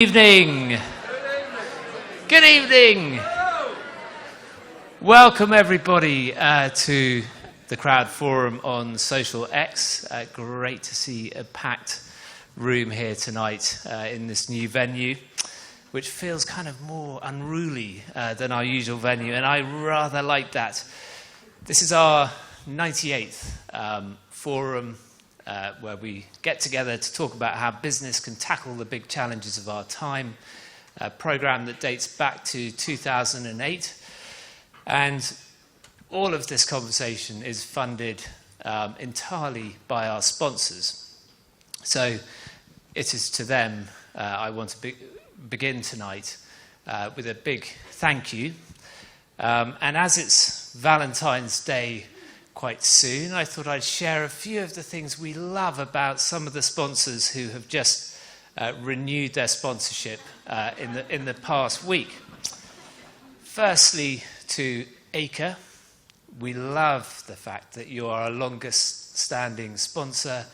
Evening. Good evening. Welcome everybody to the Crowd Forum on Social X. Great to see a packed room here tonight in this new venue, which feels kind of more unruly than our usual venue, and I rather like that. This is our 98th forum where we get together to talk about how business can tackle the big challenges of our time, a program that dates back to 2008. And all of this conversation is funded entirely by our sponsors. So it is to them I want to begin tonight with a big thank you. And as it's Valentine's Day quite soon, I thought I'd share a few of the things we love about some of the sponsors who have just renewed their sponsorship in the past week. Firstly, to Acre, we love the fact that you are our longest standing sponsor.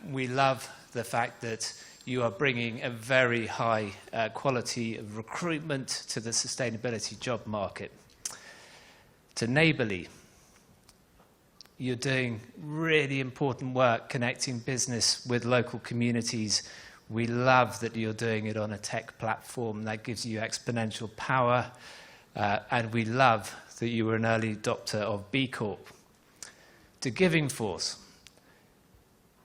We love the fact that you are bringing a very high quality of recruitment to the sustainability job market. To Neighbourly, you're doing really important work connecting business with local communities. We love that you're doing it on a tech platform that gives you exponential power. And we love that you were an early adopter of B Corp. To Giving Force,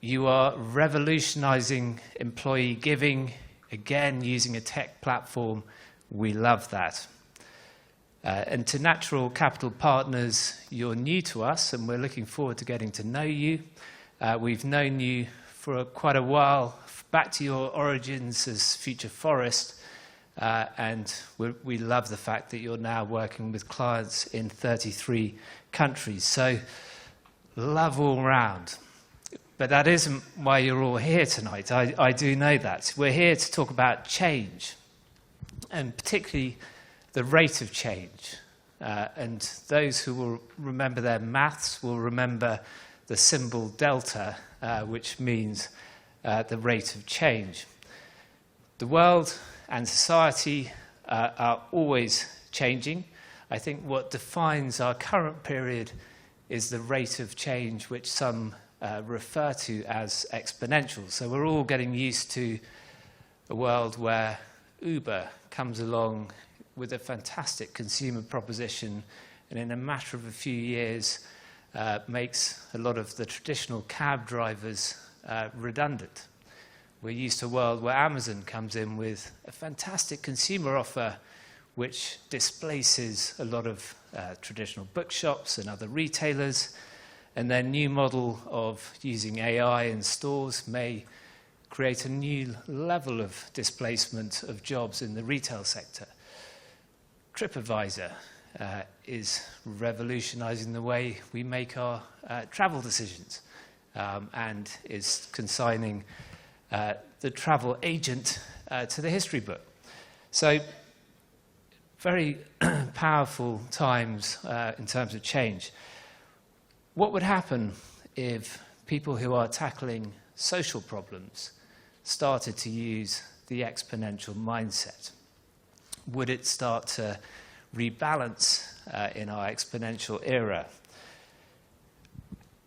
you are revolutionizing employee giving, again using a tech platform. We love that. And to Natural Capital Partners, you're new to us, and we're looking forward to getting to know you. We've known you for quite a while, back to your origins as Future Forest, and we love the fact that you're now working with clients in 33 countries. So, love all round. But that isn't why you're all here tonight. I do know that. We're here to talk about change, and particularly the rate of change. And those who will remember their maths will remember the symbol delta, which means the rate of change. The world and society are always changing. I think what defines our current period is the rate of change, which some refer to as exponential. So we're all getting used to a world where Uber comes along with a fantastic consumer proposition, and in a matter of a few years makes a lot of the traditional cab drivers redundant. We're used to a world where Amazon comes in with a fantastic consumer offer which displaces a lot of traditional bookshops and other retailers, and their new model of using AI in stores may create a new level of displacement of jobs in the retail sector. TripAdvisor is revolutionizing the way we make our travel decisions and is consigning the travel agent to the history book. So, very powerful times in terms of change. What would happen if people who are tackling social problems started to use the exponential mindset? Would it start to rebalance in our exponential era?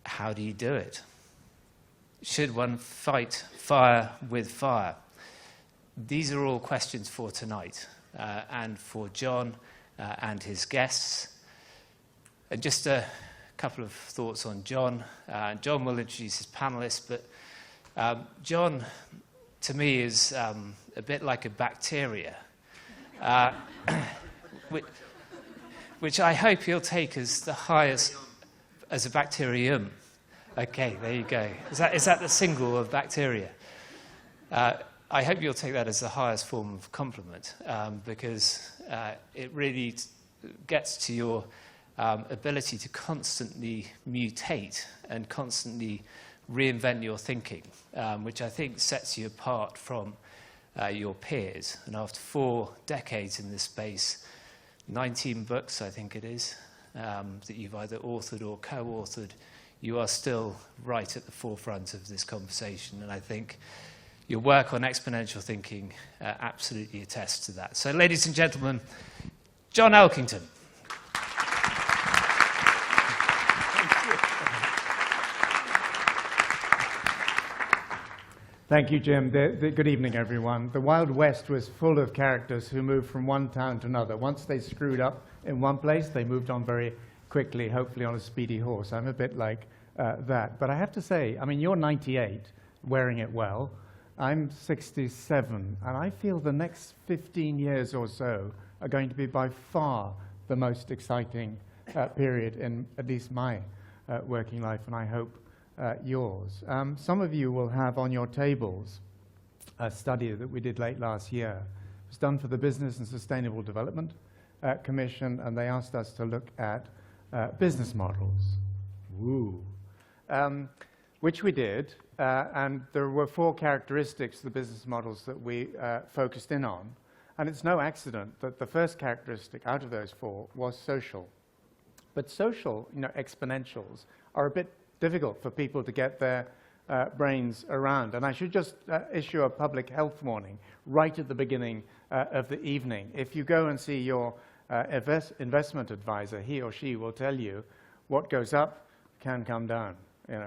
How do you do it? Should one fight fire with fire? These are all questions for tonight and for John and his guests. And just a couple of thoughts on John. John will introduce his panelists, but John, to me, is a bit like a bacteria. Which I hope you'll take as the highest, as a bacterium. Okay, there you go. Is that the single of bacteria? I hope you'll take that as the highest form of compliment, because it really gets to your ability to constantly mutate and constantly reinvent your thinking, which I think sets you apart from your peers. And after 4 decades in this space, 19 books, I think it is, that you've either authored or co-authored, you are still right at the forefront of this conversation. And I think your work on exponential thinking absolutely attests to that. So, ladies and gentlemen, John Elkington. Thank you, Jim. Good evening, everyone. The Wild West was full of characters who moved from one town to another. Once they screwed up in one place, they moved on very quickly, hopefully on a speedy horse. I'm a bit like that. But I have to say, I mean, you're 98, wearing it well. I'm 67, and I feel the next 15 years or so are going to be by far the most exciting period in at least my working life, and I hope yours. Some of you will have on your tables a study that we did late last year. It was done for the Business and Sustainable Development Commission, and they asked us to look at business models. Woo. Which we did, and there were 4 characteristics of the business models that we focused in on. And it's no accident that the first characteristic out of those 4 was social. But social, exponentials, are a bit difficult for people to get their brains around. And I should just issue a public health warning right at the beginning of the evening. If you go and see your investment advisor, he or she will tell you what goes up can come down.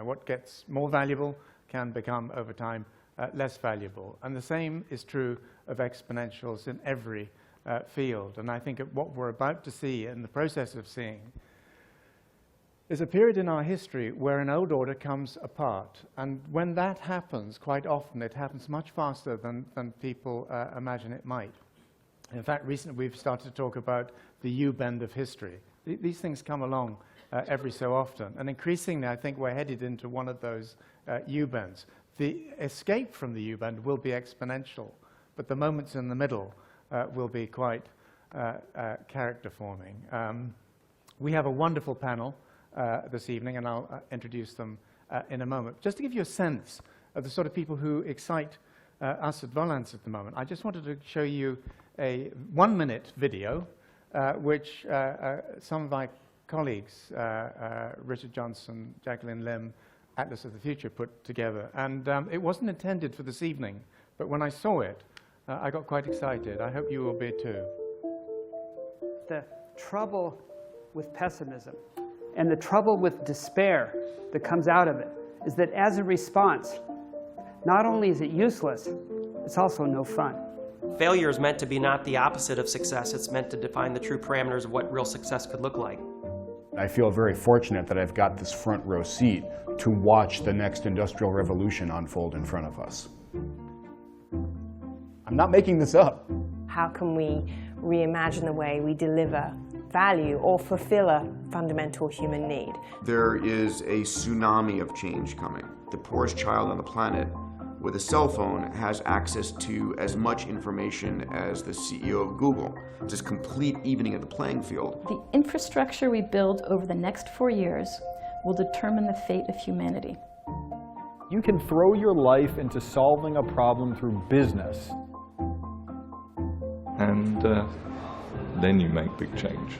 What gets more valuable can become, over time, less valuable. And the same is true of exponentials in every field. And I think what we're about to see, in the process of seeing, is a period in our history where an old order comes apart. And when that happens, quite often it happens much faster than people imagine it might. In fact, recently we've started to talk about the U-bend of history. These things come along every so often. And increasingly, I think we're headed into one of those U-bends. The escape from the U-bend will be exponential, but the moments in the middle will be quite character-forming. We have a wonderful panel this evening, and I'll introduce them in a moment. Just to give you a sense of the sort of people who excite us at Volans at the moment, I just wanted to show you a 1-minute video, which some of my colleagues, Richard Johnson, Jacqueline Lim, Atlas of the Future, put together. And it wasn't intended for this evening, but when I saw it, I got quite excited. I hope you will be too. The trouble with pessimism and the trouble with despair that comes out of it is that as a response, not only is it useless, it's also no fun. Failure is meant to be not the opposite of success. It's meant to define the true parameters of what real success could look like. I feel very fortunate that I've got this front row seat to watch the next industrial revolution unfold in front of us. I'm not making this up. How can we reimagine the way we deliver value or fulfill a fundamental human need? There is a tsunami of change coming. The poorest child on the planet with a cell phone has access to as much information as the CEO of Google. It's this complete evening of the playing field. The infrastructure we build over the next 4 years will determine the fate of humanity. You can throw your life into solving a problem through business. And then you make big change.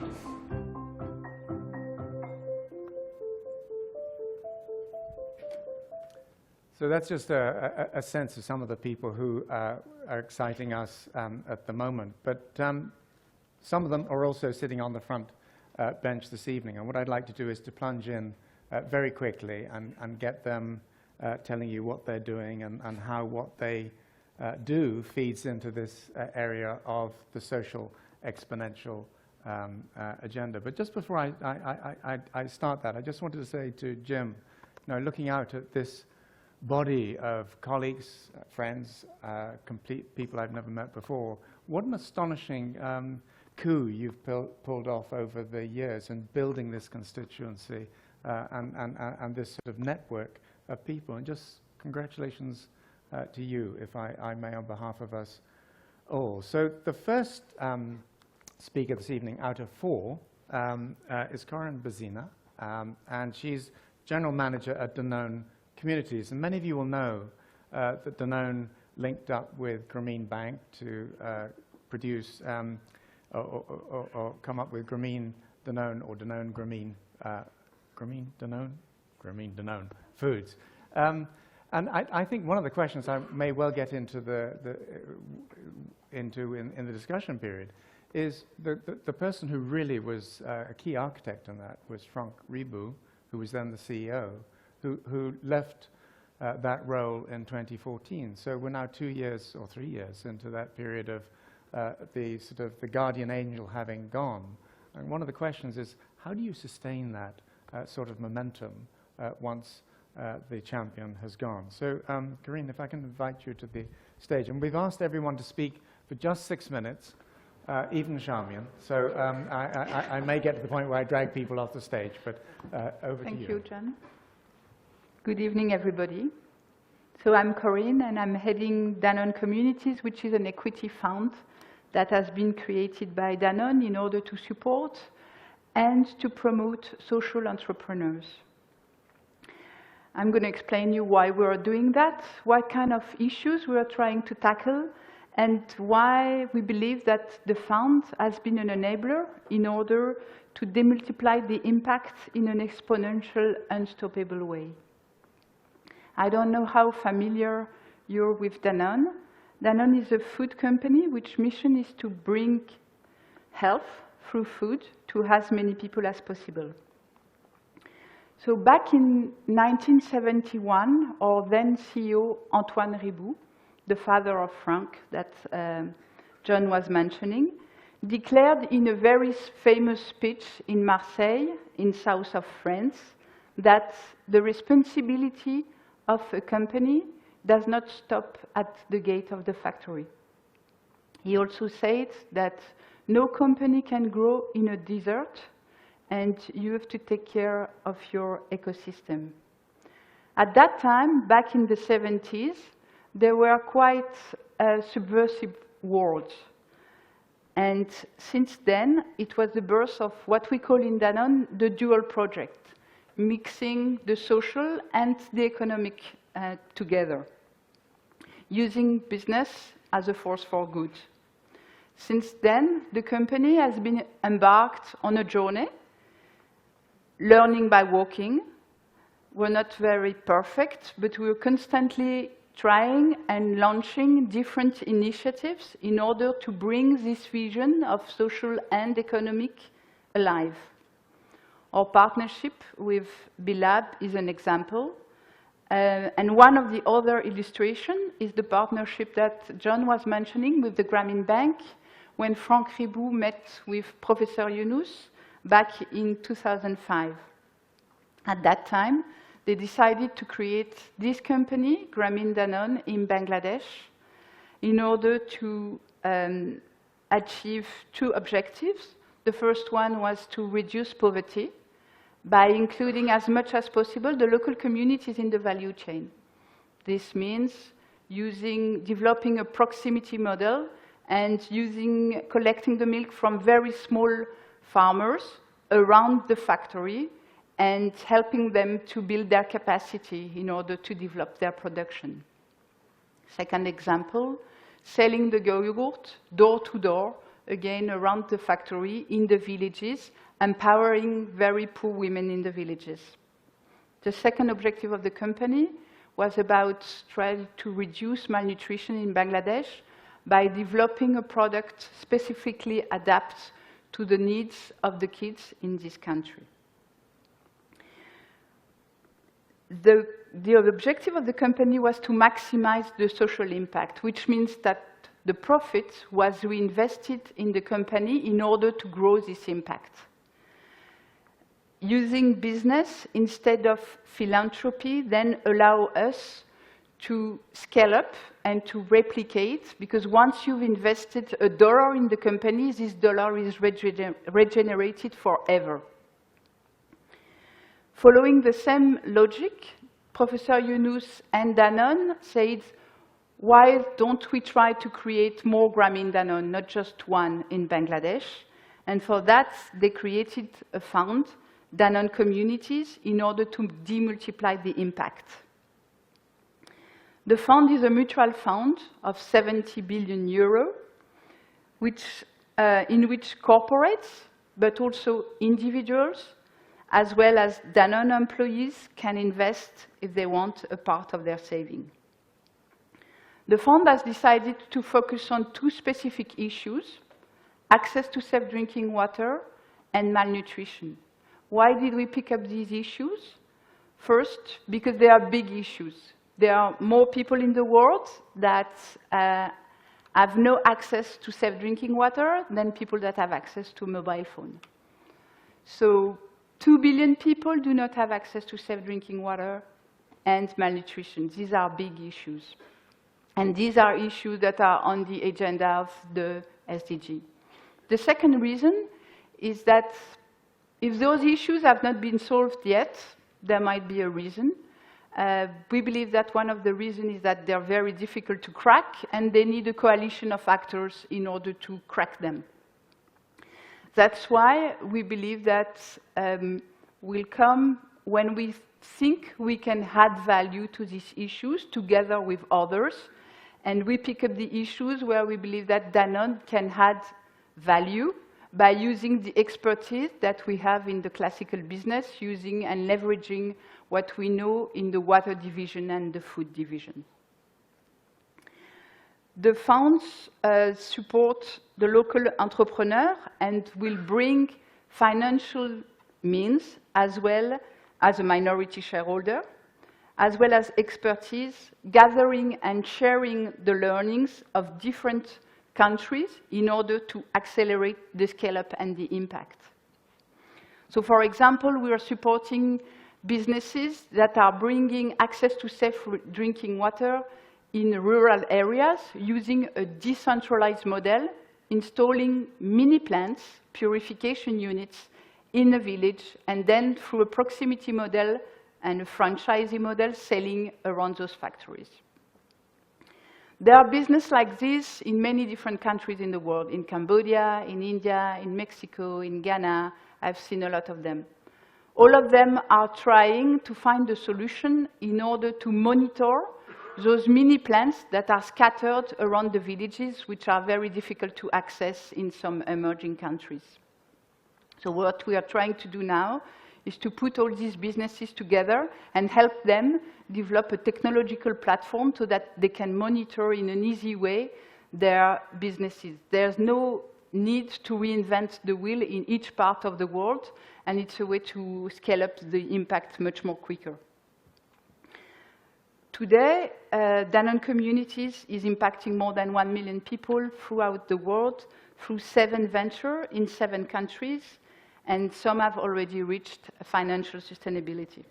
So that's just a sense of some of the people who are exciting us at the moment. But some of them are also sitting on the front bench this evening. And what I'd like to do is to plunge in very quickly and get them telling you what they're doing and how what they do feeds into this area of the social exponential agenda. But just before I start that, I just wanted to say to Jim, looking out at this body of colleagues, friends, complete people I've never met before, what an astonishing coup you've pulled off over the years in building this constituency and this sort of network of people. And just congratulations to you, if I may, on behalf of us all. So the first speaker this evening out of 4 is Corinne Bazina, and she's General Manager at Danone Communities. And many of you will know that Danone linked up with Grameen Bank to produce or come up with Grameen Danone or Danone Grameen, Grameen Danone foods. And I think one of the questions I may well get into in the discussion period is the person who really was a key architect in that was Frank Ribot, who was then the CEO, who left that role in 2014. So we're now 2 years or 3 years into that period of the guardian angel having gone. And one of the questions is, how do you sustain that sort of momentum once the champion has gone? So, Corinne, if I can invite you to the stage. And we've asked everyone to speak for just 6 minutes, even Charmian. So I may get to the point where I drag people off the stage, but over to you. Thank you, John. Good evening, everybody. So I'm Corinne, and I'm heading Danone Communities, which is an equity fund that has been created by Danone in order to support and to promote social entrepreneurs. I'm going to explain you why we are doing that, what kind of issues we are trying to tackle, and why we believe that the fund has been an enabler in order to demultiply the impact in an exponential, unstoppable way. I don't know how familiar you're with Danone. Danone is a food company which mission is to bring health through food to as many people as possible. So back in 1971, our then CEO, Antoine Ribot, the father of Frank that John was mentioning, declared in a very famous speech in Marseille, in south of France, that the responsibility of a company does not stop at the gate of the factory. He also said that no company can grow in a desert, and you have to take care of your ecosystem. At that time, back in the 70s, there were quite subversive words. And since then, it was the birth of what we call in Danone the dual project, mixing the social and the economic together, using business as a force for good. Since then, the company has been embarked on a journey, learning by walking. We're not very perfect, but we're constantly trying and launching different initiatives in order to bring this vision of social and economic alive. Our partnership with Bilab is an example. And one of the other illustrations is the partnership that John was mentioning with the Grameen Bank when Frank Ribot met with Professor Yunus back in 2005. At that time, they decided to create this company, Grameen Danone, in Bangladesh, in order to achieve two objectives. The first one was to reduce poverty by including as much as possible the local communities in the value chain. This means developing a proximity model and collecting the milk from very small farmers around the factory and helping them to build their capacity in order to develop their production. Second example, selling the yogurt door to door, again around the factory in the villages, empowering very poor women in the villages. The second objective of the company was about trying to reduce malnutrition in Bangladesh by developing a product specifically adapted to the needs of the kids in this country. The objective of the company was to maximize the social impact, which means that the profit was reinvested in the company in order to grow this impact. Using business instead of philanthropy then allow us to scale up and to replicate, because once you've invested $1 in the company, this dollar is regenerated forever. Following the same logic, Professor Yunus and Danone said, why don't we try to create more Grameen Danone, not just one in Bangladesh? And for that, they created a fund, Danone Communities, in order to demultiply the impact. The fund is a mutual fund of 70 billion euro, in which corporates, but also individuals, as well as Danone employees can invest, if they want, a part of their saving. The fund has decided to focus on two specific issues: access to safe drinking water and malnutrition. Why did we pick up these issues? First, because they are big issues. There are more people in the world that have no access to safe drinking water than people that have access to a mobile phone. So 2 billion people do not have access to safe drinking water and malnutrition. These are big issues. And these are issues that are on the agenda of the SDG. The second reason is that if those issues have not been solved yet, there might be a reason. We believe that one of the reasons is that they're very difficult to crack, and they need a coalition of actors in order to crack them. That's why we believe that will come when we think we can add value to these issues together with others, and we pick up the issues where we believe that Danone can add value by using the expertise that we have in the classical business, using and leveraging what we know in the water division and the food division. The funds support the local entrepreneur and will bring financial means as well as a minority shareholder, as well as expertise, gathering and sharing the learnings of different countries in order to accelerate the scale-up and the impact. So, for example, we are supporting businesses that are bringing access to safe drinking water in rural areas using a decentralized model, installing mini plants, purification units in a village, and then through a proximity model and a franchisee model selling around those factories. There are businesses like this in many different countries in the world, in Cambodia, in India, in Mexico, in Ghana. I've seen a lot of them. All of them are trying to find a solution in order to monitor those mini plants that are scattered around the villages, which are very difficult to access in some emerging countries. So what we are trying to do now is to put all these businesses together and help them develop a technological platform so that they can monitor in an easy way their businesses. There's no need to reinvent the wheel in each part of the world, and it's a way to scale up the impact much more quicker. Today, Danone Communities is impacting more than 1 million people throughout the world through 7 ventures in 7 countries, and some have already reached financial sustainability.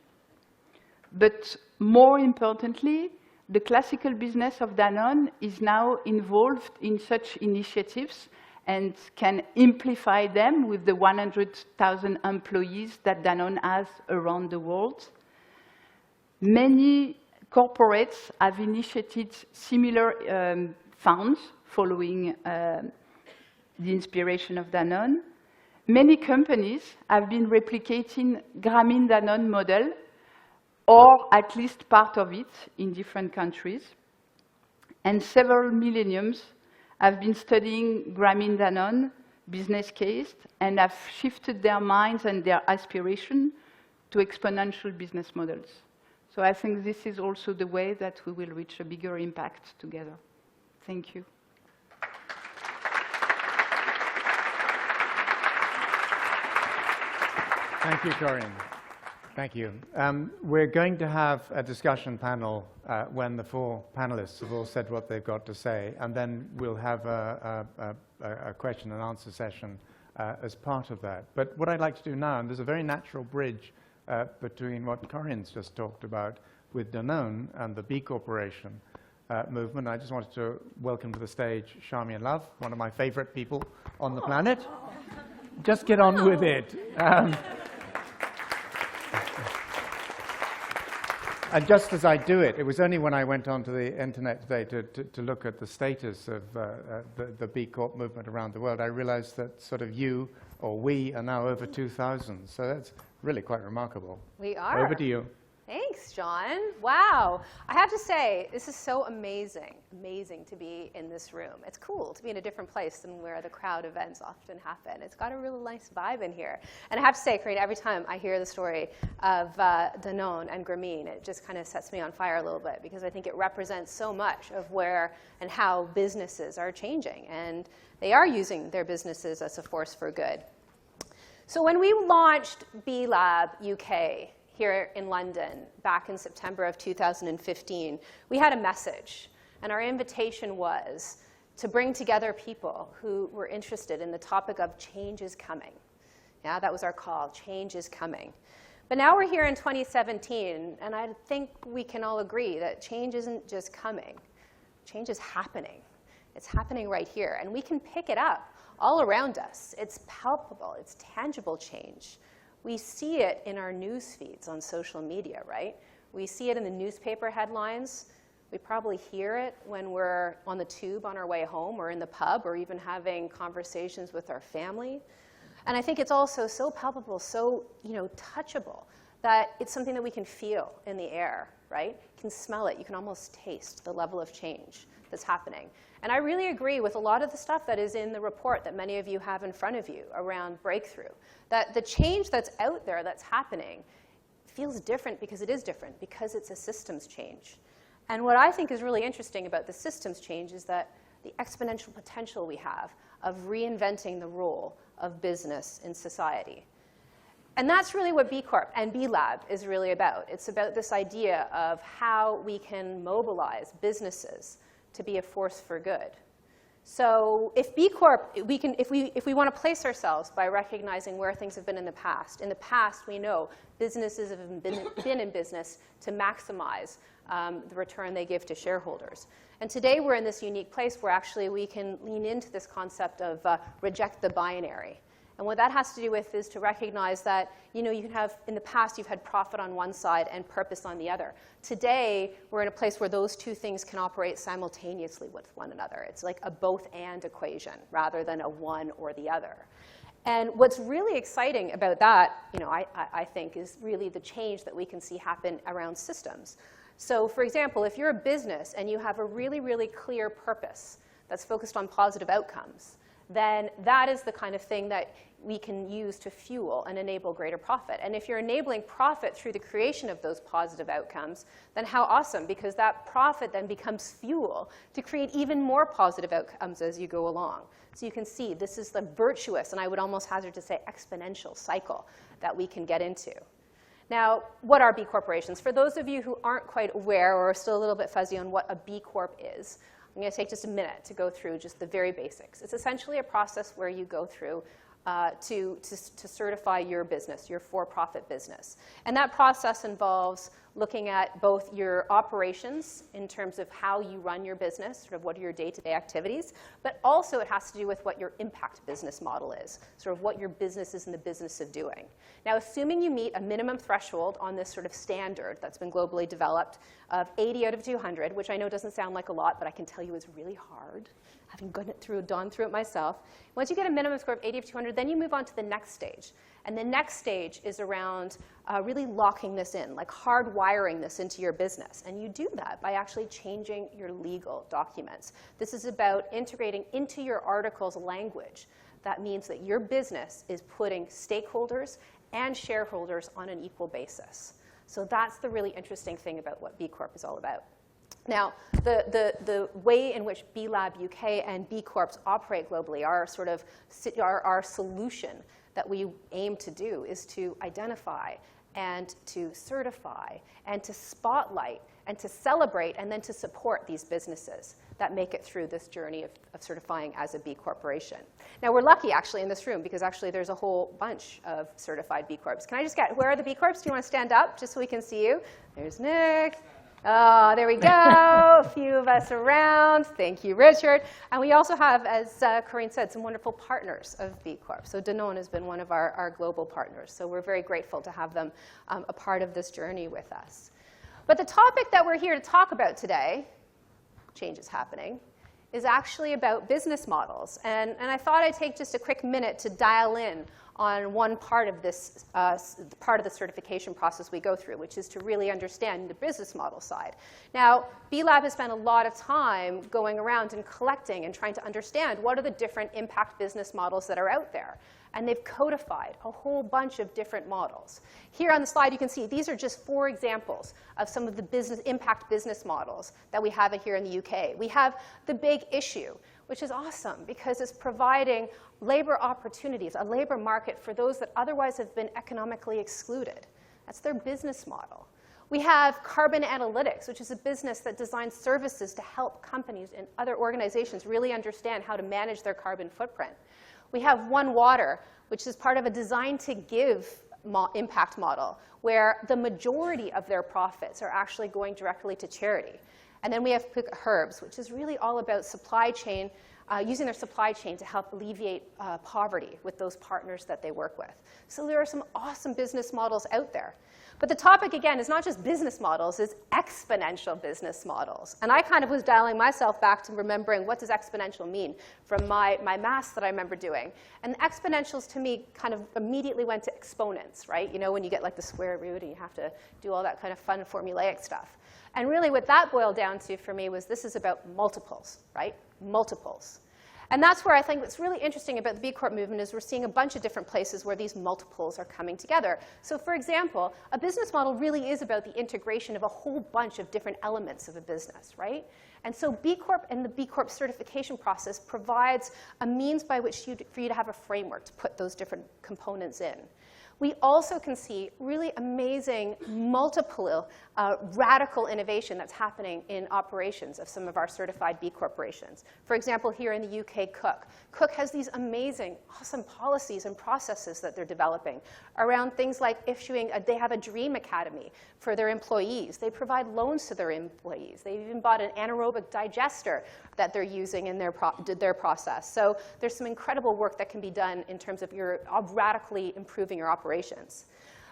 But more importantly, the classical business of Danone is now involved in such initiatives and can amplify them with the 100,000 employees that Danone has around the world. Many corporates have initiated similar funds following the inspiration of Danone. Many companies have been replicating Grameen Danone model, or at least part of it, in different countries. And several millenniums have been studying Grameen Danone business case and have shifted their minds and their aspiration to exponential business models. So I think this is also the way that we will reach a bigger impact together. Thank you. Thank you, Corinne. Thank you. We're going to have a discussion panel when the 4 panelists have all said what they've got to say, and then we'll have a question and answer session as part of that. But what I'd like to do now, and there's a very natural bridge between what Corinne's just talked about with Danone and the B Corporation movement. I just wanted to welcome to the stage Charmian Love, one of my favorite people on the planet. Just get on with it. And just as I do it, it was only when I went onto the internet today to look at the status of the B Corp movement around the world, I realized that sort of you, or we, are now over 2,000. So that's really quite remarkable. We are. Over to you. Thanks, John. Wow. I have to say, this is so amazing to be in this room. It's cool to be in a different place than where the crowd events often happen. It's got a really nice vibe in here. And I have to say, Karina, every time I hear the story of Danone and Grameen, it just kind of sets me on fire a little bit, because I think it represents so much of where and how businesses are changing. And they are using their businesses as a force for good. So when we launched B-Lab UK, here in London back in September of 2015, we had a message. And our invitation was to bring together people who were interested in the topic of change is coming. Yeah, that was our call, change is coming. But now we're here in 2017, and I think we can all agree that change isn't just coming. Change is happening. It's happening right here. And we can pick it up all around us. It's palpable. It's tangible change. We see it in our news feeds on social media, right? We see it in the newspaper headlines. We probably hear it when we're on the tube on our way home, or in the pub, or even having conversations with our family. And I think it's also so palpable, so touchable, that it's something that we can feel in the air, right? You can smell it. You can almost taste the level of change that's happening. And I really agree with a lot of the stuff that is in the report that many of you have in front of you around breakthrough, that the change that's out there that's happening feels different because it is different, because it's a systems change. And what I think is really interesting about the systems change is that the exponential potential we have of reinventing the role of business in society. And that's really what B Corp and B Lab is really about. It's about this idea of how we can mobilize businesses to be a force for good. So if B Corp, if we want to place ourselves by recognizing where things have been in the past. In the past, we know businesses have been in business to maximize the return they give to shareholders. And today we're in this unique place where actually we can lean into this concept of reject the binary. And what that has to do with is to recognize that, you can have, in the past, you've had profit on one side and purpose on the other. Today, we're in a place where those two things can operate simultaneously with one another. It's like a both-and equation rather than a one or the other. And what's really exciting about that, I think, is really the change that we can see happen around systems. So, for example, if you're a business and you have a really, really clear purpose that's focused on positive outcomes, then that is the kind of thing that we can use to fuel and enable greater profit. And if you're enabling profit through the creation of those positive outcomes, then how awesome, because that profit then becomes fuel to create even more positive outcomes as you go along. So you can see this is the virtuous, and I would almost hazard to say exponential cycle that we can get into. Now, what are B corporations? For those of you who aren't quite aware or are still a little bit fuzzy on what a B Corp is, I'm going to take just a minute to go through just the very basics. It's essentially a process where you go through to certify your business, your for-profit business. And that process involves looking at both your operations in terms of how you run your business, sort of what are your day-to-day activities, but also it has to do with what your impact business model is, sort of what your business is in the business of doing. Now, assuming you meet a minimum threshold on this sort of standard that's been globally developed of 80 out of 200, which I know doesn't sound like a lot, but I can tell you is really hard, having gone through it myself. Once you get a minimum score of 80 of 200, then you move on to the next stage. And the next stage is around really locking this in, like hardwiring this into your business. And you do that by actually changing your legal documents. This is about integrating into your articles language. That means that your business is putting stakeholders and shareholders on an equal basis. So that's the really interesting thing about what B Corp is all about. Now, the way in which B Lab UK and B Corps operate globally, our solution that we aim to do is to identify and to certify and to spotlight and to celebrate and then to support these businesses that make it through this journey of certifying as a B corporation. Now, we're lucky actually in this room because actually there's a whole bunch of certified B Corps. Can I just get, where are the B Corps? Do you want to stand up just so we can see you? There's Nick. Oh, there we go. A few of us around. Thank you, Richard. And we also have, as Corinne said, some wonderful partners of B Corp. So Danone has been one of our global partners. So we're very grateful to have them a part of this journey with us. But the topic that we're here to talk about today, change is happening, is actually about business models. And I thought I'd take just a quick minute to dial in on one part of this part of the certification process we go through, which is to really understand the business model side. Now, B-Lab has spent a lot of time going around and collecting and trying to understand what are the different impact business models that are out there. And they've codified a whole bunch of different models. Here on the slide, you can see these are just 4 examples of some of the impact business models that we have here in the UK. We have the big issue, which is awesome because it's providing labor opportunities, a labor market for those that otherwise have been economically excluded. That's their business model. We have carbon analytics, which is a business that designs services to help companies and other organizations really understand how to manage their carbon footprint. We have One Water, which is part of a design to give impact model, where the majority of their profits are actually going directly to charity. And then we have Herbs, which is really all about supply chain, using their supply chain to help alleviate poverty with those partners that they work with. So there are some awesome business models out there. But the topic, again, is not just business models, it's exponential business models. And I kind of was dialing myself back to remembering what does exponential mean from my maths that I remember doing. And exponentials, to me, kind of immediately went to exponents, right? You know, when you get like the square root and you have to do all that kind of fun formulaic stuff. And really what that boiled down to for me was this is about multiples, right? Multiples. And that's where I think what's really interesting about the B Corp movement is we're seeing a bunch of different places where these multiples are coming together. So for example, a business model really is about the integration of a whole bunch of different elements of a business, right? And so B Corp and the B Corp certification process provides a means by which for you to have a framework to put those different components in. We also can see really amazing, multiple, radical innovation that's happening in operations of some of our certified B corporations. For example, here in the UK, Cook. Cook has these amazing, awesome policies and processes that they're developing around things like issuing, they have a Dream Academy for their employees. They provide loans to their employees. They've even bought an anaerobic digester that they're using in their process. So there's some incredible work that can be done in terms of radically improving your operations.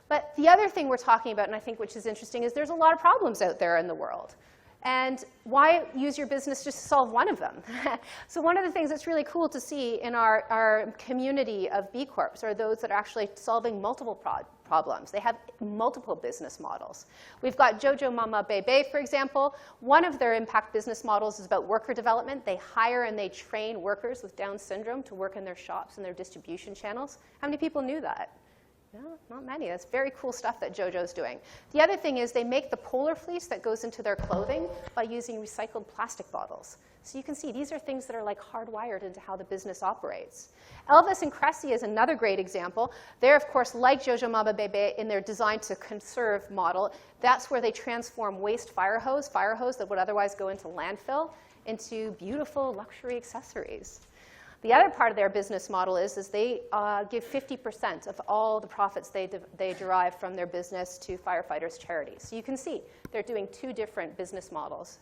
But the other thing we're talking about, and I think which is interesting, is there's a lot of problems out there in the world. And why use your business just to solve one of them? So one of the things that's really cool to see in our community of B Corps are those that are actually solving multiple problems. They have multiple business models. We've got Jojo Mama Bebe, for example. One of their impact business models is about worker development. They hire and they train workers with Down syndrome to work in their shops and their distribution channels. How many people knew that? No, not many. That's very cool stuff that Jojo's doing. The other thing is they make the polar fleece that goes into their clothing by using recycled plastic bottles. So you can see these are things that are like hardwired into how the business operates. Elvis and Cressy is another great example. They're, of course, like Jojo Mama Bebe in their design to conserve model. That's where they transform waste fire hose that would otherwise go into landfill, into beautiful luxury accessories. The other part of their business model is they give 50% of all the profits they derive from their business to firefighters' charities. So you can see they're doing 2 different business models.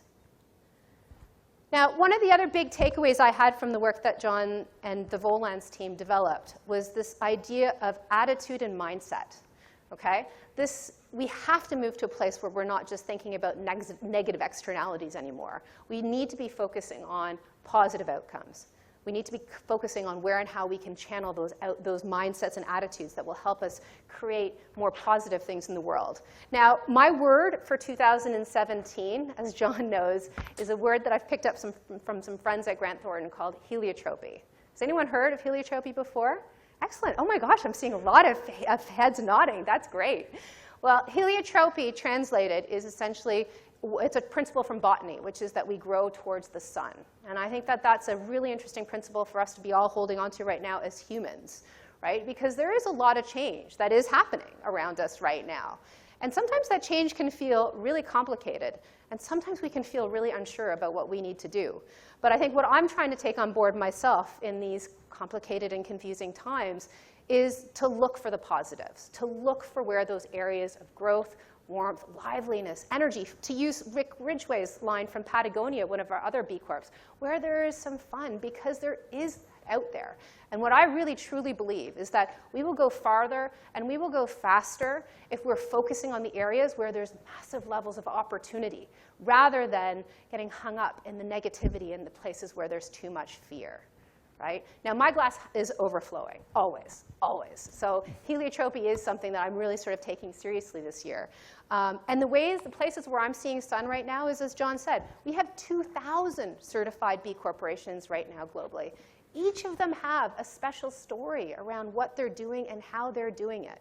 Now, one of the other big takeaways I had from the work that John and the Volans team developed was this idea of attitude and mindset. Okay? We have to move to a place where we're not just thinking about negative externalities anymore. We need to be focusing on positive outcomes. We need to be focusing on where and how we can channel those mindsets and attitudes that will help us create more positive things in the world. Now, my word for 2017, as John knows, is a word that I've picked up from some friends at Grant Thornton called heliotropy. Has anyone heard of heliotropy before? Excellent. Oh my gosh, I'm seeing a lot of heads nodding. That's great. Well, heliotropy translated is essentially it's a principle from botany, which is that we grow towards the sun. And I think that that's a really interesting principle for us to be all holding on to right now as humans, right? Because there is a lot of change that is happening around us right now. And sometimes that change can feel really complicated. And sometimes we can feel really unsure about what we need to do. But I think what I'm trying to take on board myself in these complicated and confusing times is to look for the positives, to look for where those areas of growth, warmth, liveliness, energy, to use Rick Ridgway's line from Patagonia, one of our other B Corps, where there is some fun, because there is out there. And what I really truly believe is that we will go farther and we will go faster if we're focusing on the areas where there's massive levels of opportunity, rather than getting hung up in the negativity in the places where there's too much fear. right? Now, my glass is overflowing, always, always. So heliotropy is something that I'm really sort of taking seriously this year. And the places where I'm seeing sun right now is, as John said, we have 2,000 certified B corporations right now globally. Each of them have a special story around what they're doing and how they're doing it.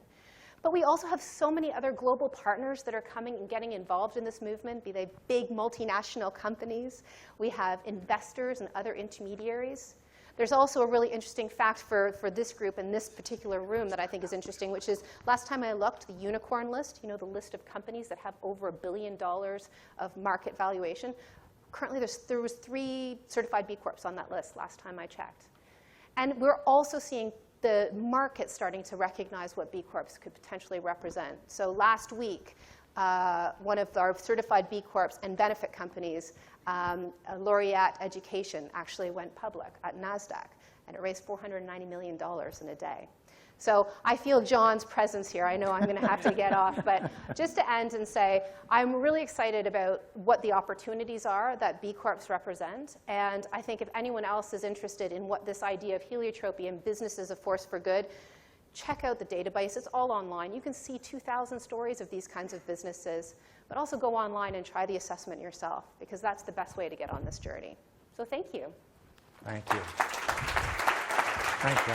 But we also have so many other global partners that are coming and getting involved in this movement, be they big multinational companies. We have investors and other intermediaries. There's also a really interesting fact for this group in this particular room that I think is interesting, which is last time I looked, the unicorn list, you know, the list of companies that have over $1 billion of market valuation. Currently, there was 3 certified B Corps on that list last time I checked. And we're also seeing the market starting to recognize what B Corps could potentially represent. So last week, one of our certified B Corps and benefit companies, Laureate Education, actually went public at NASDAQ, and it raised $490 million in a day. So I feel John's presence here. I know I'm going to have to get off, but just to end and say, I'm really excited about what the opportunities are that B Corps represent, and I think if anyone else is interested in what this idea of heliotropy and business as a force for good, check out the database. It's all online. You can see 2,000 stories of these kinds of businesses, but also go online and try the assessment yourself, because that's the best way to get on this journey. So thank you. Thank you. Thank you.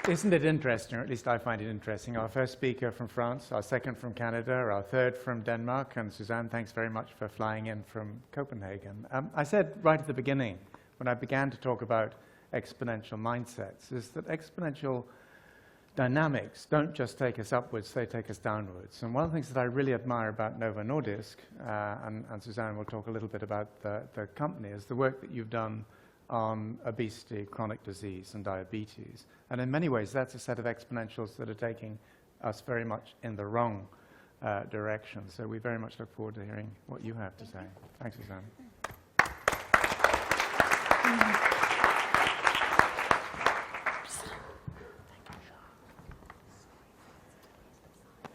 Isn't it interesting, or at least I find it interesting, our first speaker from France, our second from Canada, our third from Denmark, and Suzanne, thanks very much for flying in from Copenhagen. I said right at the beginning, when I began to talk about exponential mindsets, is that exponential dynamics don't just take us upwards, they take us downwards. And one of the things that I really admire about Novo Nordisk, and Suzanne will talk a little bit about the company, is the work that you've done on obesity, chronic disease, and diabetes. And in many ways, that's a set of exponentials that are taking us very much in the wrong direction. So we very much look forward to hearing what you have to say. Thanks, Suzanne.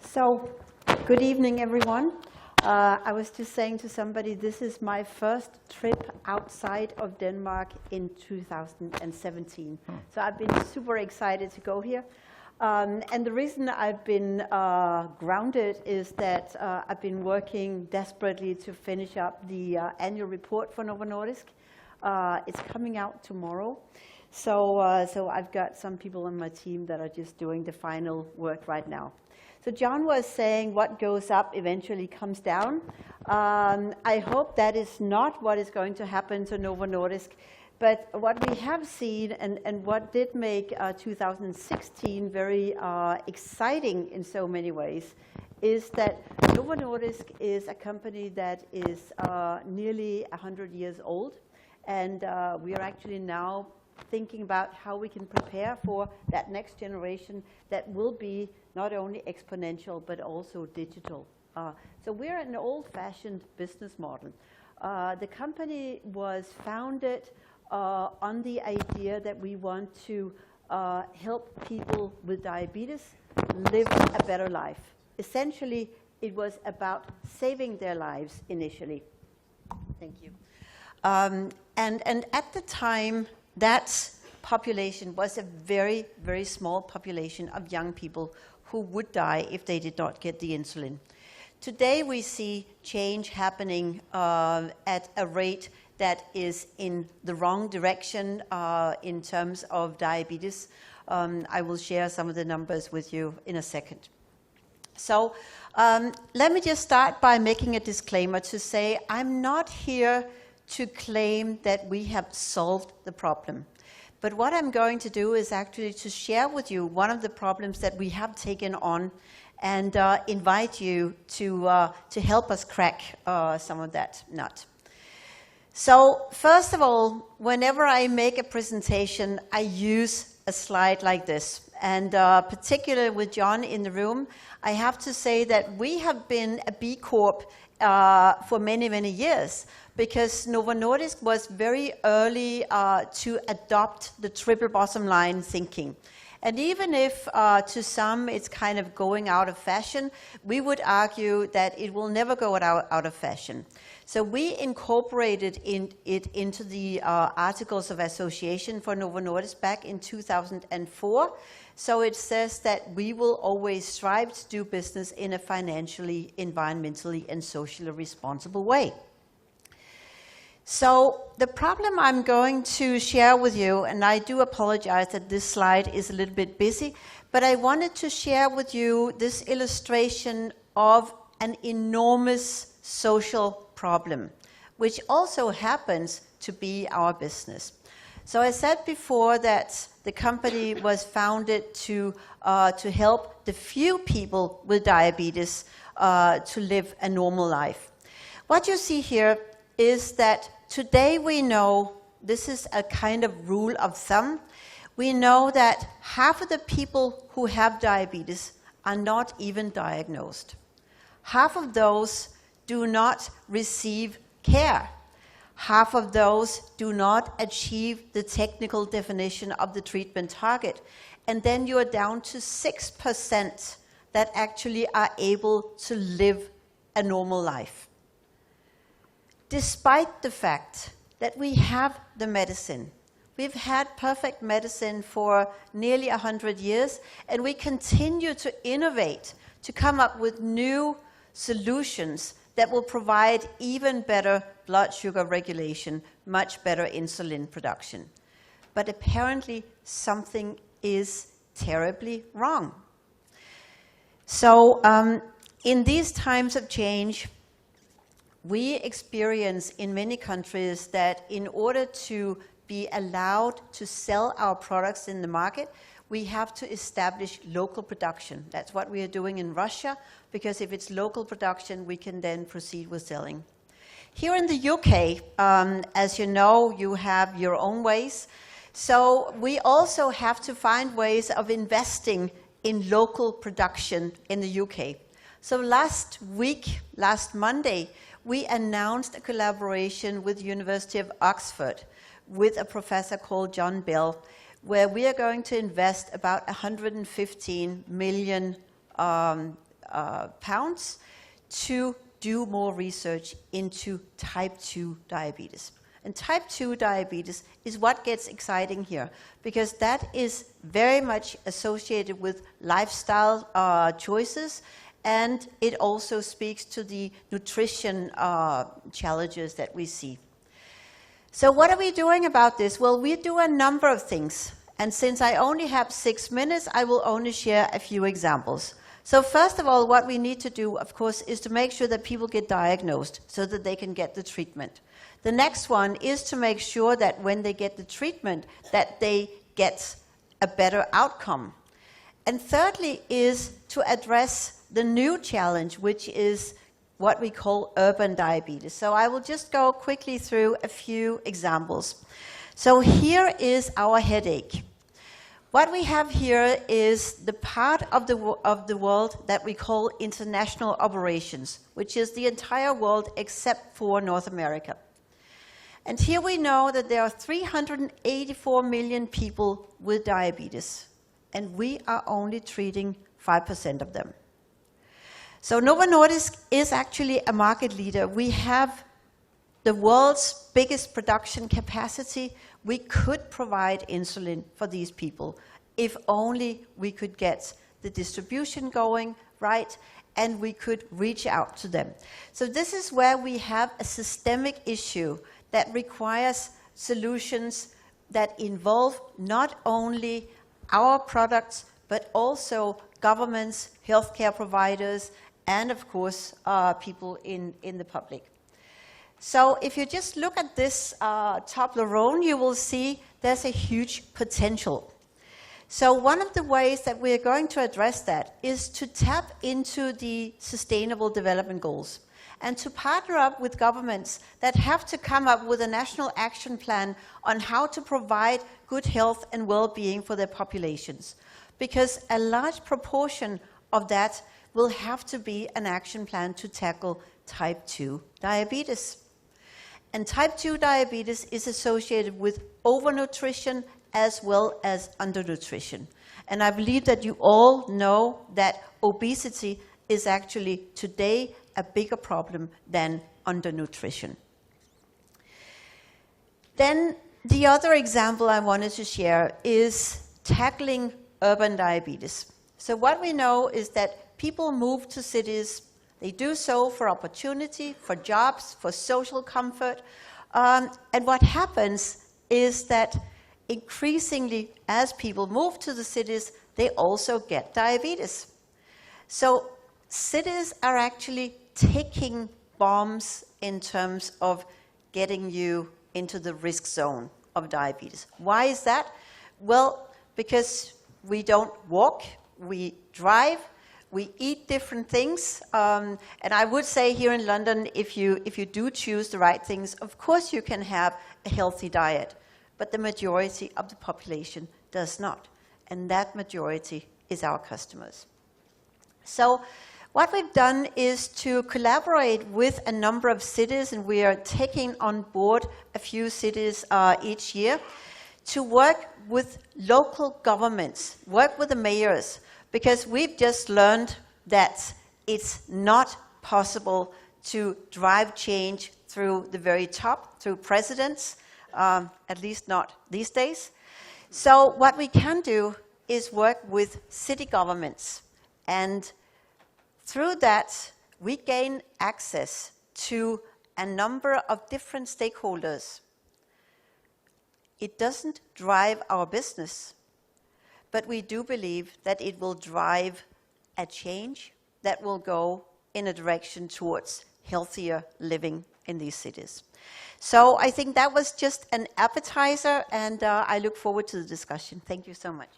So, good evening, everyone. I was just saying to somebody, this is my first trip outside of Denmark in 2017. So I've been super excited to go here. And the reason I've been grounded is that I've been working desperately to finish up the annual report for Novo Nordisk. It's coming out tomorrow. So I've got some people on my team that are just doing the final work right now. So John was saying what goes up eventually comes down. I hope that is not what is going to happen to Novo Nordisk. But what we have seen and what did make 2016 very exciting in so many ways is that Novo Nordisk is a company that is nearly 100 years old. And we are actually now thinking about how we can prepare for that next generation that will be not only exponential, but also digital. So we're an old-fashioned business model. The company was founded on the idea that we want to help people with diabetes live a better life. Essentially, it was about saving their lives initially. Thank you. And at the time, that population was a very, very small population of young people who would die if they did not get the insulin. Today we see change happening at a rate that is in the wrong direction in terms of diabetes. I will share some of the numbers with you in a second. So let me just start by making a disclaimer to say I'm not here to claim that we have solved the problem. But what I'm going to do is actually to share with you one of the problems that we have taken on and invite you to help us crack some of that nut. So first of all, whenever I make a presentation, I use a slide like this. And particularly with John in the room, I have to say that we have been a B Corp for many, many years, because Novo Nordisk was very early to adopt the triple bottom line thinking. And even if to some it's kind of going out of fashion, we would argue that it will never go out of fashion. So we incorporated it into the Articles of Association for Novo Nordisk back in 2004. So it says that we will always strive to do business in a financially, environmentally, and socially responsible way. So the problem I'm going to share with you, and I do apologize that this slide is a little bit busy, but I wanted to share with you this illustration of an enormous social problem, which also happens to be our business. So I said before that the company was founded to help the few people with diabetes to live a normal life. What you see here is that today we know, this is a kind of rule of thumb, we know that half of the people who have diabetes are not even diagnosed. Half of those do not receive care. Half of those do not achieve the technical definition of the treatment target. And then you are down to 6% that actually are able to live a normal life. Despite the fact that we have the medicine, we've had perfect medicine for nearly 100 years, and we continue to innovate, to come up with new solutions that will provide even better blood sugar regulation, much better insulin production. But apparently something is terribly wrong. So in these times of change, we experience in many countries that in order to be allowed to sell our products in the market, we have to establish local production. That's what we are doing in Russia, because if it's local production, we can then proceed with selling. Here in the UK, as you know, you have your own ways. So we also have to find ways of investing in local production in the UK. So last Monday, we announced a collaboration with the University of Oxford with a professor called John Bell, where we are going to invest about 115 million pounds to do more research into type 2 diabetes. And type 2 diabetes is what gets exciting here, because that is very much associated with lifestyle choices, and it also speaks to the nutrition challenges that we see. So what are we doing about this? Well, we do a number of things. And since I only have 6 minutes, I will only share a few examples. So first of all, what we need to do, of course, is to make sure that people get diagnosed so that they can get the treatment. The next one is to make sure that when they get the treatment, that they get a better outcome. And thirdly is to address the new challenge, which is what we call urban diabetes. So I will just go quickly through a few examples. So here is our headache. What we have here is the part of the world that we call international operations, which is the entire world except for North America. And here we know that there are 384 million people with diabetes, and we are only treating 5% of them. So Novo Nordisk is actually a market leader. We have the world's biggest production capacity. We could provide insulin for these people if only we could get the distribution going right and we could reach out to them. So this is where we have a systemic issue that requires solutions that involve not only our products, but also governments, healthcare providers, and of course, people in the public. So if you just look at this Toblerone, you will see there's a huge potential. So one of the ways that we are going to address that is to tap into the Sustainable Development Goals and to partner up with governments that have to come up with a national action plan on how to provide good health and well-being for their populations. Because a large proportion of that will have to be an action plan to tackle type 2 diabetes. And type 2 diabetes is associated with overnutrition as well as undernutrition. And I believe that you all know that obesity is actually today a bigger problem than undernutrition. Then the other example I wanted to share is tackling urban diabetes. So what we know is that people move to cities. They do so for opportunity, for jobs, for social comfort. And what happens is that increasingly, as people move to the cities, they also get diabetes. So cities are actually ticking bombs in terms of getting you into the risk zone of diabetes. Why is that? Well, because we don't walk, we drive, we eat different things. And I would say here in London, if you do choose the right things, of course you can have a healthy diet. But the majority of the population does not. And that majority is our customers. So what we've done is to collaborate with a number of cities, and we are taking on board a few cities each year, to work with local governments, work with the mayors, because we've just learned that it's not possible to drive change through the very top, through presidents, at least not these days. So what we can do is work with city governments, and through that we gain access to a number of different stakeholders. It doesn't drive our business, but we do believe that it will drive a change that will go in a direction towards healthier living in these cities. So I think that was just an appetizer, and I look forward to the discussion. Thank you so much.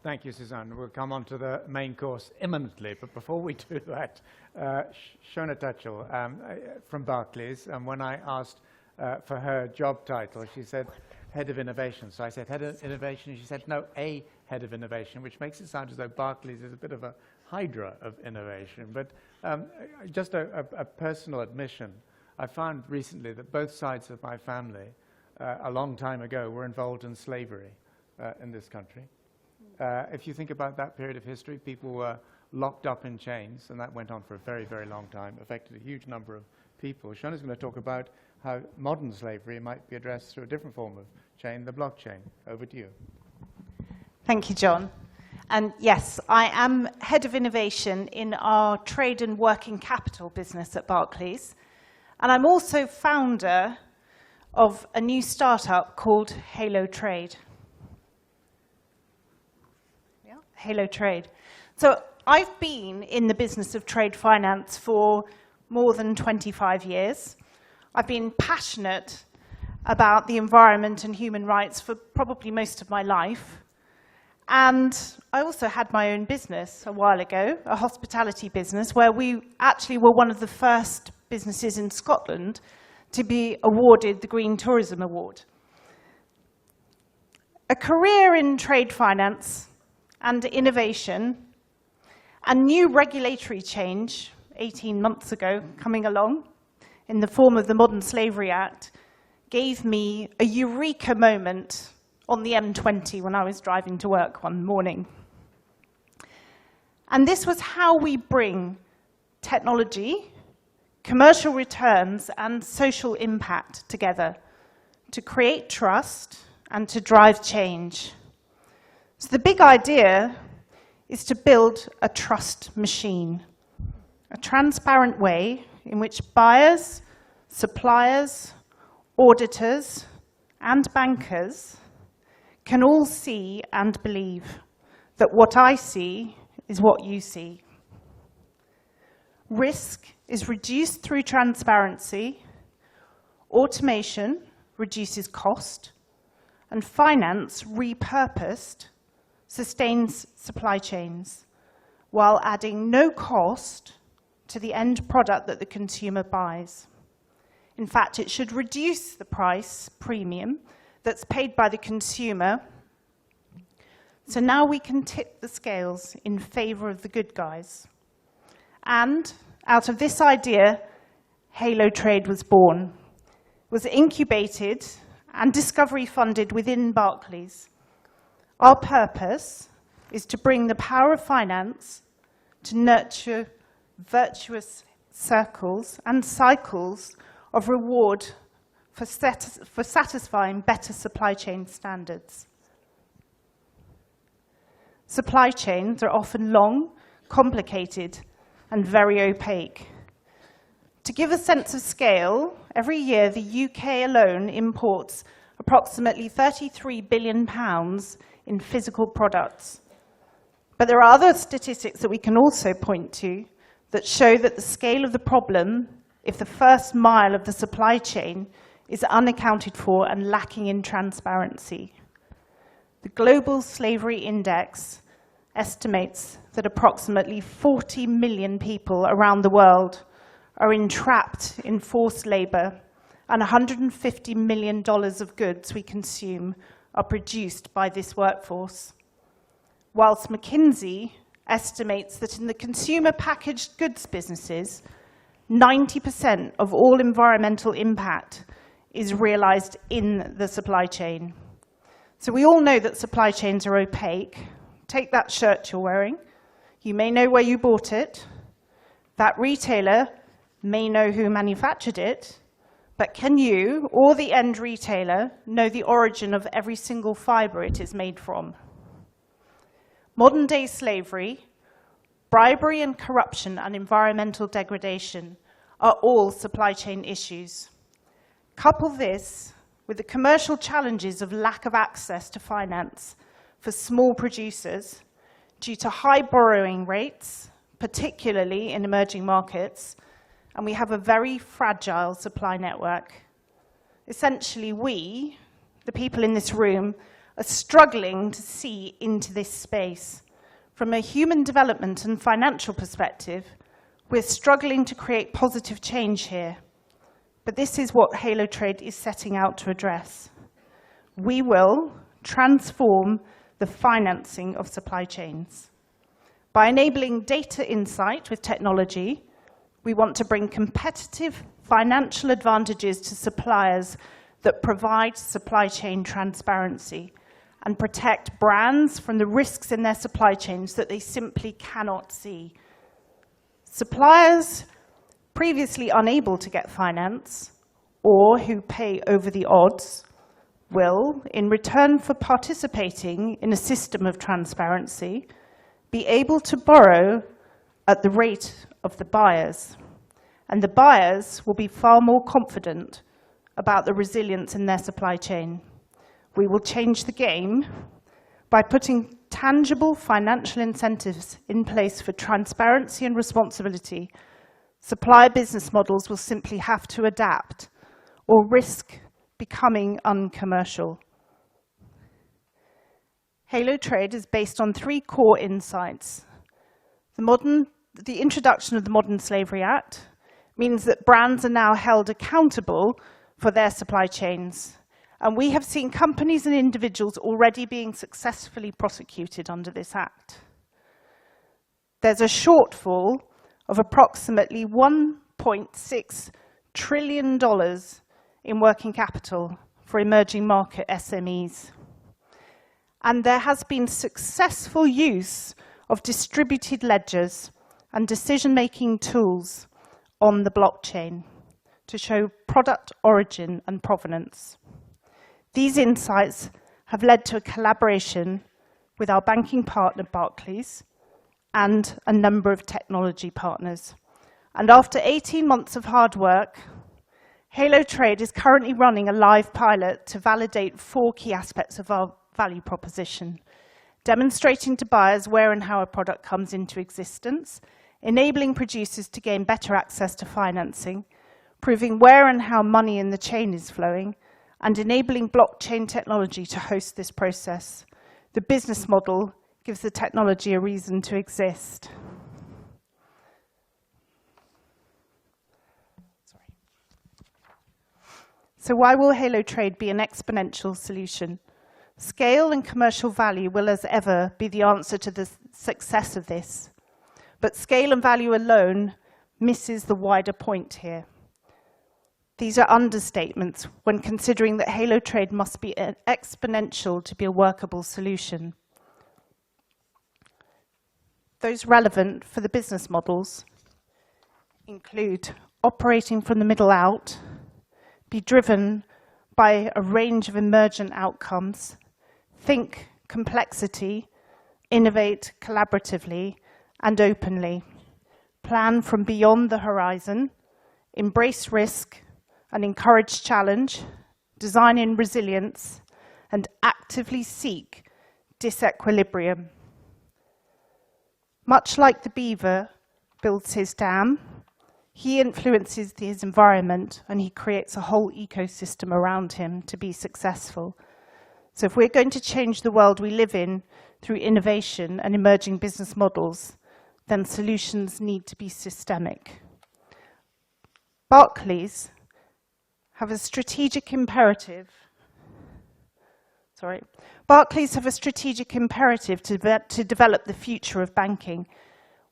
Thank you, Suzanne. We'll come on to the main course imminently, but before we do that, Shona Tutchell from Barclays, and when I asked for her job title, she said Head of Innovation. So I said Head of Innovation, and she said, no, a Head of Innovation, which makes it sound as though Barclays is a bit of a hydra of innovation. But just a personal admission, I found recently that both sides of my family, a long time ago, were involved in slavery in this country. If you think about that period of history, people were locked up in chains, and that went on for a very, very long time, affected a huge number of people. Shona's going to talk about how modern slavery might be addressed through a different form of chain, the blockchain. Over to you. Thank you, John. And yes, I am Head of Innovation in our trade and working capital business at Barclays. And I'm also founder of a new startup called Halo Trade. Halo Trade. So I've been in the business of trade finance for more than 25 years. I've been passionate about the environment and human rights for probably most of my life. And I also had my own business a while ago, a hospitality business, where we actually were one of the first businesses in Scotland to be awarded the Green Tourism Award. A career in trade finance and innovation and new regulatory change 18 months ago coming along in the form of the Modern Slavery Act gave me a eureka moment on the M20 when I was driving to work one morning. And this was how we bring technology, commercial returns, and social impact together to create trust and to drive change. So the big idea is to build a trust machine, a transparent way in which buyers, suppliers, auditors, and bankers can all see and believe that what I see is what you see. Risk is reduced through transparency, automation reduces cost, and finance repurposed sustains supply chains while adding no cost to the end product that the consumer buys. In fact, it should reduce the price premium that's paid by the consumer. So now we can tip the scales in favor of the good guys. And out of this idea, Halo Trade was born. was incubated and discovery funded within Barclays. Our purpose is to bring the power of finance to nurture virtuous circles and cycles of reward for satisfying better supply chain standards. Supply chains are often long, complicated, and very opaque. To give a sense of scale, every year the UK alone imports approximately £33 billion in physical products. But there are other statistics that we can also point to that show that the scale of the problem, if the first mile of the supply chain is unaccounted for and lacking in transparency. The Global Slavery Index estimates that approximately 40 million people around the world are entrapped in forced labor, and $150 million of goods we consume are produced by this workforce. Whilst McKinsey estimates that in the consumer packaged goods businesses, 90% of all environmental impact is realized in the supply chain. So we all know that supply chains are opaque. Take that shirt you're wearing. You may know where you bought it. That retailer may know who manufactured it, but can you, or the end retailer, know the origin of every single fiber it is made from? Modern-day slavery, bribery and corruption, and environmental degradation are all supply chain issues. Couple this with the commercial challenges of lack of access to finance for small producers due to high borrowing rates, particularly in emerging markets, and we have a very fragile supply network. Essentially, we, the people in this room, are struggling to see into this space. From a human development and financial perspective, we're struggling to create positive change here. But this is what Halo Trade is setting out to address. We will transform the financing of supply chains. By enabling data insight with technology, we want to bring competitive financial advantages to suppliers that provide supply chain transparency and protect brands from the risks in their supply chains that they simply cannot see. Suppliers previously unable to get finance or who pay over the odds will, in return for participating in a system of transparency, be able to borrow at the rate of the buyers. And the buyers will be far more confident about the resilience in their supply chain. We will change the game by putting tangible financial incentives in place for transparency and responsibility. Supplier business models will simply have to adapt or risk becoming uncommercial. Halo Trade is based on 3 core insights. The introduction of the Modern Slavery Act means that brands are now held accountable for their supply chains. And we have seen companies and individuals already being successfully prosecuted under this act. There's a shortfall of approximately $1.6 trillion in working capital for emerging market SMEs. And there has been successful use of distributed ledgers and decision-making tools on the blockchain to show product origin and provenance. These insights have led to a collaboration with our banking partner, Barclays, and a number of technology partners. And after 18 months of hard work, Halo Trade is currently running a live pilot to validate 4 key aspects of our value proposition, demonstrating to buyers where and how a product comes into existence, enabling producers to gain better access to financing, proving where and how money in the chain is flowing, and enabling blockchain technology to host this process. The business model gives the technology a reason to exist. So why will Halo Trade be an exponential solution? Scale and commercial value will, as ever, be the answer to the success of this. But scale and value alone misses the wider point here. These are understatements when considering that halo trade must be exponential to be a workable solution. Those relevant for the business models include operating from the middle out, be driven by a range of emergent outcomes, think complexity, innovate collaboratively and openly, plan from beyond the horizon, embrace risk and encourage challenge, design in resilience, and actively seek disequilibrium. Much like the beaver builds his dam, he influences his environment and he creates a whole ecosystem around him to be successful. So if we're going to change the world we live in through innovation and emerging business models, then solutions need to be systemic. Barclays have a strategic imperative to develop the future of banking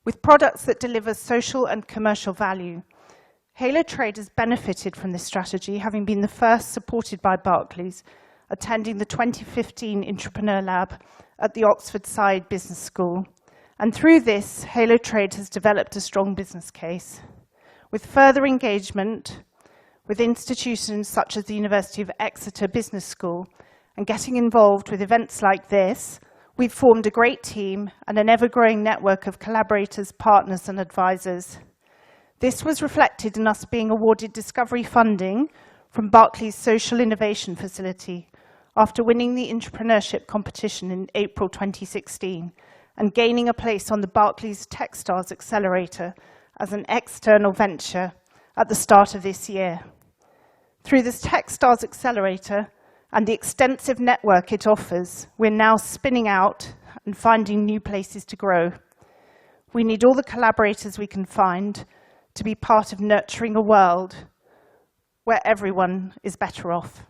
with products that deliver social and commercial value. Halo Trade has benefited from this strategy, having been the first supported by Barclays, attending the 2015 Entrepreneur Lab at the Oxford Side Business School. And through this, Halo Trade has developed a strong business case. With further engagement with institutions such as the University of Exeter Business School and getting involved with events like this, we've formed a great team and an ever-growing network of collaborators, partners, and advisors. This was reflected in us being awarded discovery funding from Barclays' Social Innovation Facility after winning the entrepreneurship competition in April 2016 and gaining a place on the Barclays Techstars Accelerator as an external venture at the start of this year. Through this Techstars Accelerator and the extensive network it offers, we're now spinning out and finding new places to grow. We need all the collaborators we can find to be part of nurturing a world where everyone is better off.